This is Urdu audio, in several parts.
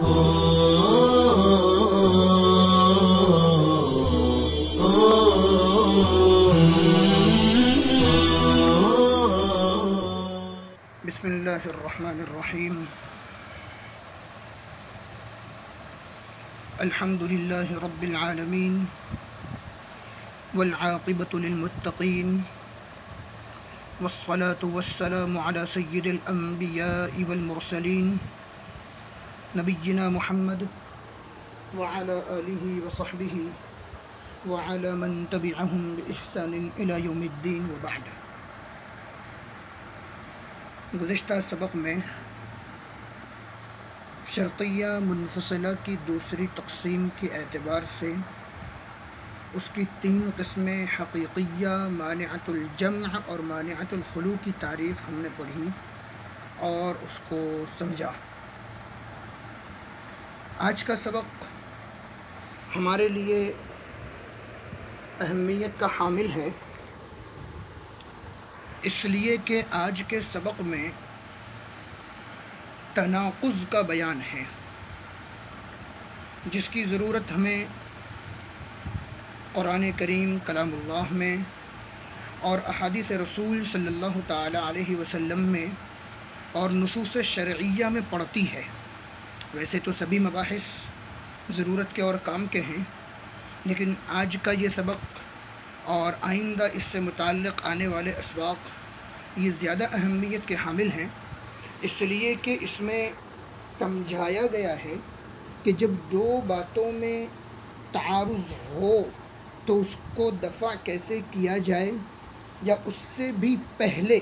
بسم اللہ الرحمن الرحیم الحمد للہ رب العالمین والعاقبۃ للمتقین والصلاة والسلام علی سید الانبیاء والمرسلین نبینا محمد وعلی آلہ وصحبہ وعلی من تبعہم بإحسان الی یوم الدین وبعد۔ گزشتہ سبق میں شرطیہ منفصلہ کی دوسری تقسیم کے اعتبار سے اس کی تین قسمیں حقیقیہ، مانعۃ الجمع اور مانعۃ الخلو کی تعریف ہم نے پڑھی اور اس کو سمجھا۔ آج کا سبق ہمارے لیے اہمیت کا حامل ہے، اس لیے کہ آج کے سبق میں تناقض کا بیان ہے، جس کی ضرورت ہمیں قرآن کریم کلام اللہ میں اور احادیث رسول صلی اللہ تعالی علیہ وسلم میں اور نصوص شرعیہ میں پڑتی ہے۔ ویسے تو سبھی مباحث ضرورت کے اور کام کے ہیں، لیکن آج کا یہ سبق اور آئندہ اس سے متعلق آنے والے اسباق یہ زیادہ اہمیت کے حامل ہیں، اس لیے کہ اس میں سمجھایا گیا ہے کہ جب دو باتوں میں تعارض ہو تو اس کو دفع کیسے کیا جائے، یا اس سے بھی پہلے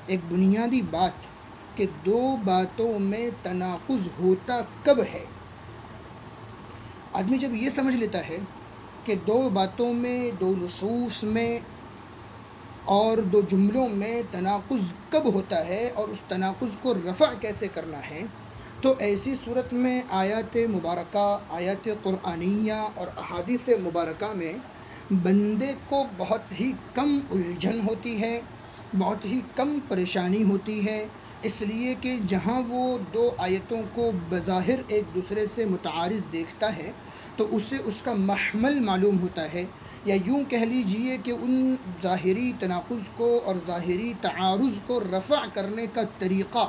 ایک بنیادی بات کہ دو باتوں میں تناقض ہوتا کب ہے۔ آدمی جب یہ سمجھ لیتا ہے کہ دو باتوں میں، دو نصوص میں اور دو جملوں میں تناقض کب ہوتا ہے اور اس تناقض کو رفع کیسے کرنا ہے، تو ایسی صورت میں آیات مبارکہ، آیات قرآنیہ اور احادیث مبارکہ میں بندے کو بہت ہی کم الجھن ہوتی ہے، بہت ہی کم پریشانی ہوتی ہے، اس لیے کہ جہاں وہ دو آیتوں کو بظاہر ایک دوسرے سے متعارض دیکھتا ہے تو اسے اس کا محمل معلوم ہوتا ہے، یا یوں کہہ لیجئے کہ ان ظاہری تناقض کو اور ظاہری تعارض کو رفع کرنے کا طریقہ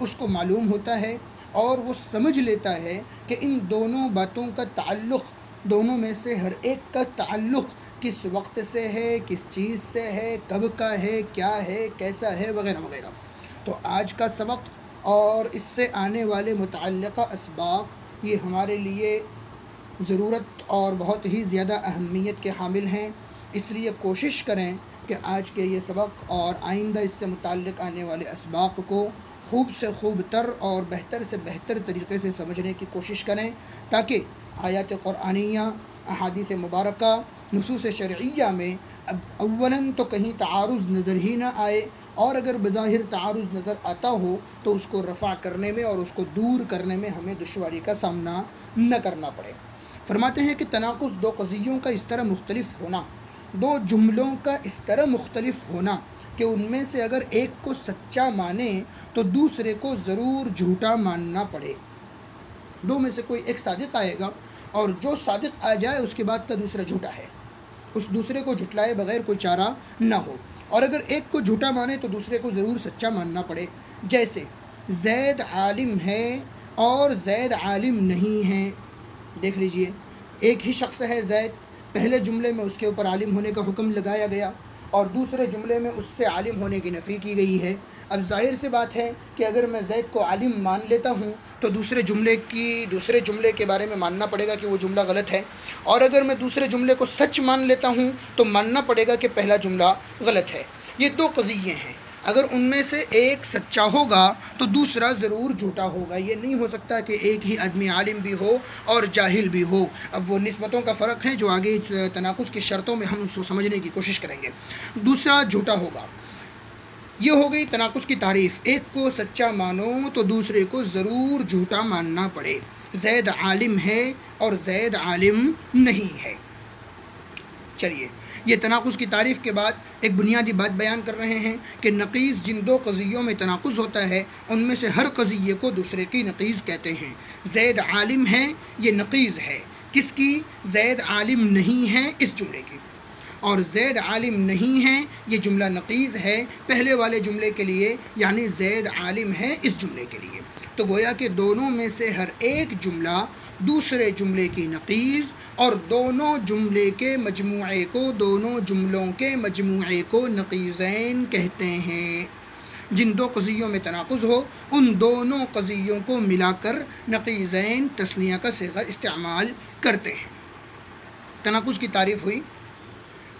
اس کو معلوم ہوتا ہے، اور وہ سمجھ لیتا ہے کہ ان دونوں باتوں کا تعلق، دونوں میں سے ہر ایک کا تعلق کس وقت سے ہے، کس چیز سے ہے، کب کا ہے، کیا ہے، کیسا ہے، وغیرہ وغیرہ۔ تو آج کا سبق اور اس سے آنے والے متعلقہ اسباق یہ ہمارے لیے ضرورت اور بہت ہی زیادہ اہمیت کے حامل ہیں، اس لیے کوشش کریں کہ آج کے یہ سبق اور آئندہ اس سے متعلق آنے والے اسباق کو خوب سے خوب تر اور بہتر سے بہتر طریقے سے سمجھنے کی کوشش کریں، تاکہ آیات قرآنیہ، احادیث مبارکہ، نصوص شرعیہ میں اولاً تو کہیں تعارض نظر ہی نہ آئے، اور اگر بظاہر تعارض نظر آتا ہو تو اس کو رفع کرنے میں اور اس کو دور کرنے میں ہمیں دشواری کا سامنا نہ کرنا پڑے۔ فرماتے ہیں کہ تناقض دو قضیوں کا اس طرح مختلف ہونا، دو جملوں کا اس طرح مختلف ہونا کہ ان میں سے اگر ایک کو سچا مانے تو دوسرے کو ضرور جھوٹا ماننا پڑے۔ دو میں سے کوئی ایک صادق آئے گا، اور جو صادق آ جائے اس کے بعد کا دوسرا جھوٹا ہے، اس دوسرے کو جھٹلائے بغیر کوئی چارہ نہ ہو، اور اگر ایک کو جھوٹا مانے تو دوسرے کو ضرور سچا ماننا پڑے۔ جیسے زید عالم ہے اور زید عالم نہیں ہے، دیکھ لیجئے ایک ہی شخص ہے زید، پہلے جملے میں اس کے اوپر عالم ہونے کا حکم لگایا گیا اور دوسرے جملے میں اس سے عالم ہونے کی نفی کی گئی ہے۔ اب ظاہر سی بات ہے کہ اگر میں زید کو عالم مان لیتا ہوں تو دوسرے جملے کے بارے میں ماننا پڑے گا کہ وہ جملہ غلط ہے، اور اگر میں دوسرے جملے کو سچ مان لیتا ہوں تو ماننا پڑے گا کہ پہلا جملہ غلط ہے۔ یہ دو قضیے ہیں، اگر ان میں سے ایک سچا ہوگا تو دوسرا ضرور جھوٹا ہوگا۔ یہ نہیں ہو سکتا کہ ایک ہی آدمی عالم بھی ہو اور جاہل بھی ہو۔ اب وہ نسبتوں کا فرق ہے جو آگے تناقض کی شرطوں میں ہم اس کو سمجھنے کی کوشش کریں گے۔ دوسرا جھوٹا ہوگا۔ یہ ہو گئی تناقض کی تعریف، ایک کو سچا مانو تو دوسرے کو ضرور جھوٹا ماننا پڑے۔ زید عالم ہے اور زید عالم نہیں ہے۔ چلیے یہ تناقض کی تعریف کے بعد ایک بنیادی بات بیان کر رہے ہیں کہ نقیض جن دو قضیوں میں تناقض ہوتا ہے ان میں سے ہر قضیے کو دوسرے کی نقیض کہتے ہیں۔ زید عالم ہے، یہ نقیض ہے کس کی؟ زید عالم نہیں ہے اس جملے کی، اور زید عالم نہیں ہے یہ جملہ نقیض ہے پہلے والے جملے کے لیے، یعنی زید عالم ہے اس جملے کے لیے۔ تو گویا کہ دونوں میں سے ہر ایک جملہ دوسرے جملے کی نقیض اور دونوں جملے کے مجموعے کو، دونوں جملوں کے مجموعے کو نقیضین کہتے ہیں۔ جن دو قضیوں میں تناقض ہو ان دونوں قضیوں کو ملا کر نقیضین تثنیہ کا صیغہ استعمال کرتے ہیں۔ تناقض کی تعریف ہوئی،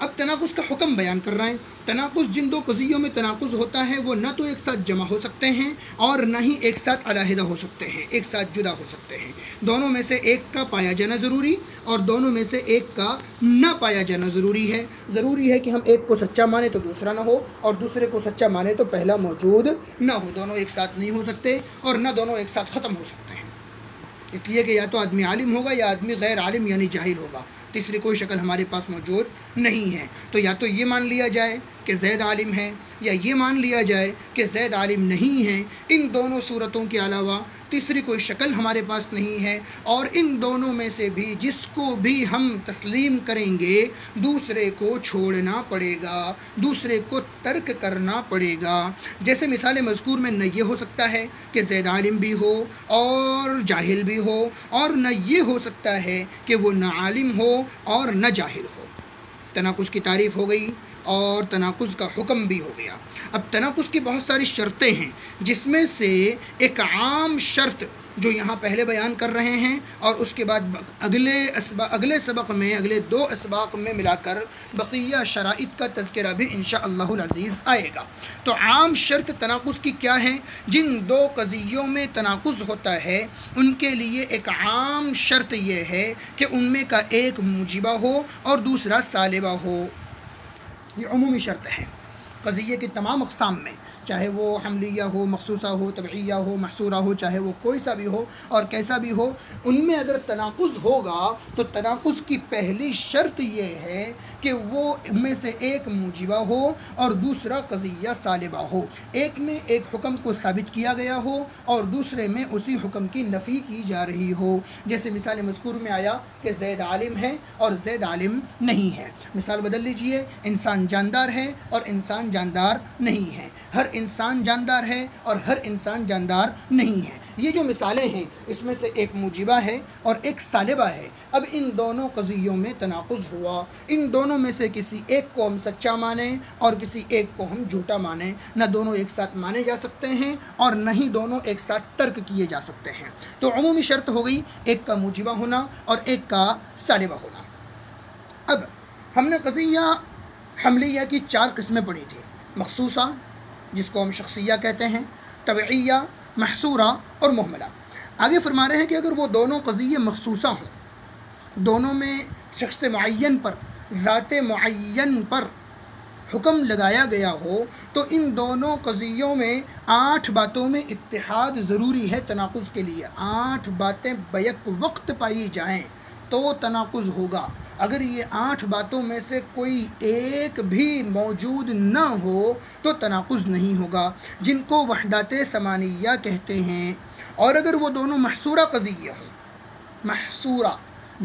اب تناقض کا حکم بیان کر رہے ہیں۔ تناقض جن دو قضیوں میں تناقض ہوتا ہے وہ نہ تو ایک ساتھ جمع ہو سکتے ہیں اور نہ ہی ایک ساتھ علیحدہ ہو سکتے ہیں، ایک ساتھ جدا ہو سکتے ہیں۔ دونوں میں سے ایک کا پایا جانا ضروری اور دونوں میں سے ایک کا نہ پایا جانا ضروری ہے۔ ضروری ہے کہ ہم ایک کو سچا مانیں تو دوسرا نہ ہو، اور دوسرے کو سچا مانیں تو پہلا موجود نہ ہو۔ دونوں ایک ساتھ نہیں ہو سکتے اور نہ دونوں ایک ساتھ ختم ہو سکتے ہیں، اس لیے کہ یا تو آدمی عالم ہوگا یا آدمی غیر عالم یعنی جاہل ہوگا، تیسری کوئی شکل ہمارے پاس موجود نہیں ہے۔ تو یا تو یہ مان لیا جائے کہ زید عالم ہے یا یہ مان لیا جائے کہ زید عالم نہیں ہے۔ ان دونوں صورتوں کے علاوہ تیسری کوئی شکل ہمارے پاس نہیں ہے، اور ان دونوں میں سے بھی جس کو بھی ہم تسلیم کریں گے دوسرے کو چھوڑنا پڑے گا، دوسرے کو ترک کرنا پڑے گا۔ جیسے مثال مذکور میں نہ یہ ہو سکتا ہے کہ زید عالم بھی ہو اور جاہل بھی ہو، اور نہ یہ ہو سکتا ہے کہ وہ نہ عالم ہو اور نہ جاہل ہو۔ تناقض کی تعریف ہو گئی اور تناقض کا حکم بھی ہو گیا۔ اب تناقض کی بہت ساری شرطیں ہیں، جس میں سے ایک عام شرط جو یہاں پہلے بیان کر رہے ہیں اور اس کے بعد اگلے سبق میں، اگلے دو اسباق میں ملا کر بقیہ شرائط کا تذکرہ بھی انشاءاللہ العزیز آئے گا۔ تو عام شرط تناقض کی کیا ہے؟ جن دو قضیوں میں تناقض ہوتا ہے ان کے لیے ایک عام شرط یہ ہے کہ ان میں کا ایک موجبہ ہو اور دوسرا سالبہ ہو۔ یہ عمومی شرط ہے قضیے کی تمام اقسام میں، چاہے وہ حملیہ ہو، مخصوصہ ہو، تبعیہ ہو، محصورہ ہو، چاہے وہ کوئی سا بھی ہو اور کیسا بھی ہو، ان میں اگر تناقض ہوگا تو تناقض کی پہلی شرط یہ ہے کہ وہ ان میں سے ایک موجبہ ہو اور دوسرا قضیہ سالبہ ہو، ایک میں ایک حکم کو ثابت کیا گیا ہو اور دوسرے میں اسی حکم کی نفی کی جا رہی ہو۔ جیسے مثال مذکور میں آیا کہ زید عالم ہے اور زید عالم نہیں ہے۔ مثال بدل لیجئے، انسان جاندار ہے اور انسان جاندار نہیں ہے، ہر انسان جاندار ہے اور ہر انسان جاندار نہیں ہے۔ یہ جو مثالیں ہیں اس میں سے ایک موجبہ ہے اور ایک سالبہ ہے۔ اب ان دونوں قضیوں میں تناقض ہوا، ان دونوں میں سے کسی ایک کو ہم سچا مانیں اور کسی ایک کو ہم جھوٹا مانیں، نہ دونوں ایک ساتھ مانے جا سکتے ہیں اور نہ ہی دونوں ایک ساتھ ترک کیے جا سکتے ہیں۔ تو عمومی شرط ہو گئی ایک کا موجبہ ہونا اور ایک کا سالبہ ہونا۔ اب ہم نے قضیہ حملیہ کی 4 قسمیں پڑھی تھی، مخصوصہ جس کو ہم شخصیہ کہتے ہیں، تبعیہ، محصورہ اور محملہ۔ آگے فرما رہے ہیں کہ اگر وہ دونوں قضیے مخصوصہ ہوں، دونوں میں شخص معین پر، ذات معین پر حکم لگایا گیا ہو، تو ان دونوں قضیوں میں 8 باتوں میں اتحاد ضروری ہے تناقض کے لیے۔ 8 باتیں بیک وقت پائی جائیں تو تناقض ہوگا۔ اگر یہ 8 باتوں میں سے کوئی ایک بھی موجود نہ ہو تو تناقض نہیں ہوگا، جن کو وحدات ثمانیہ کہتے ہیں۔ اور اگر وہ دونوں محصورہ قضیہ ہوں، محصورہ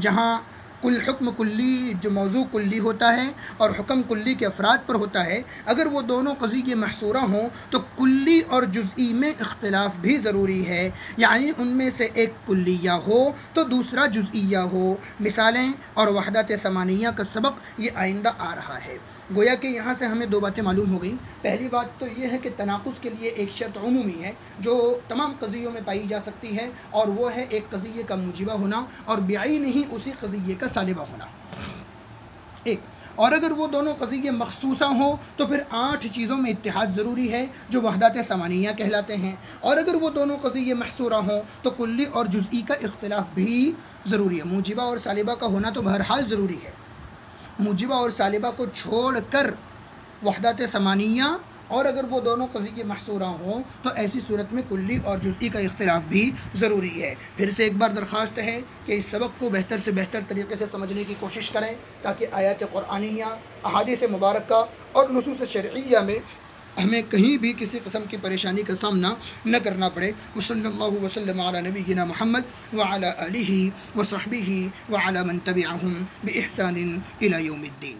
جہاں کل حکم کلی جو موضوع کلی ہوتا ہے اور حکم کلی کے افراد پر ہوتا ہے، اگر وہ دونوں قضیے محصورہ ہوں تو کلی اور جزئی میں اختلاف بھی ضروری ہے، یعنی ان میں سے ایک کلیہ ہو تو دوسرا جزئیہ ہو۔ مثالیں اور وحدات ثمانیہ کا سبق یہ آئندہ آ رہا ہے۔ گویا کہ یہاں سے ہمیں 2 باتیں معلوم ہو گئیں۔ پہلی بات تو یہ ہے کہ تناقض کے لیے ایک شرط عمومی ہے جو تمام قضیوں میں پائی جا سکتی ہے، اور وہ ہے ایک قضیے کا موجبہ ہونا اور بعین ہی اسی قضیے کا سالبہ ہونا۔ ایک اور اگر وہ دونوں قضیے مخصوصہ ہوں تو پھر 8 چیزوں میں اتحاد ضروری ہے جو وحدات ثمانیہ کہلاتے ہیں، اور اگر وہ دونوں قضیے محصورہ ہوں تو کلی اور جزئی کا اختلاف بھی ضروری ہے۔ موجبہ اور سالبہ کا ہونا تو بہرحال ضروری ہے، موجبہ اور سالبہ کو چھوڑ کر وحدات ثمانیہ اور اگر وہ دونوں قضیے محصورہ ہوں تو ایسی صورت میں کلی اور جزئی کا اختلاف بھی ضروری ہے۔ پھر سے ایک بار درخواست ہے کہ اس سبق کو بہتر سے بہتر طریقے سے سمجھنے کی کوشش کریں تاکہ آیات قرآنیہ، احادیث مبارکہ اور نصوص شرعیہ میں ہمیں کہیں بھی کسی قسم کی پریشانی کا سامنا نہ کرنا پڑے۔ وصلی اللہ وسلم علی نبینا محمد وعلی آلہ وصحبہ وعلی من تبعہم بإحسان الی یوم الدین۔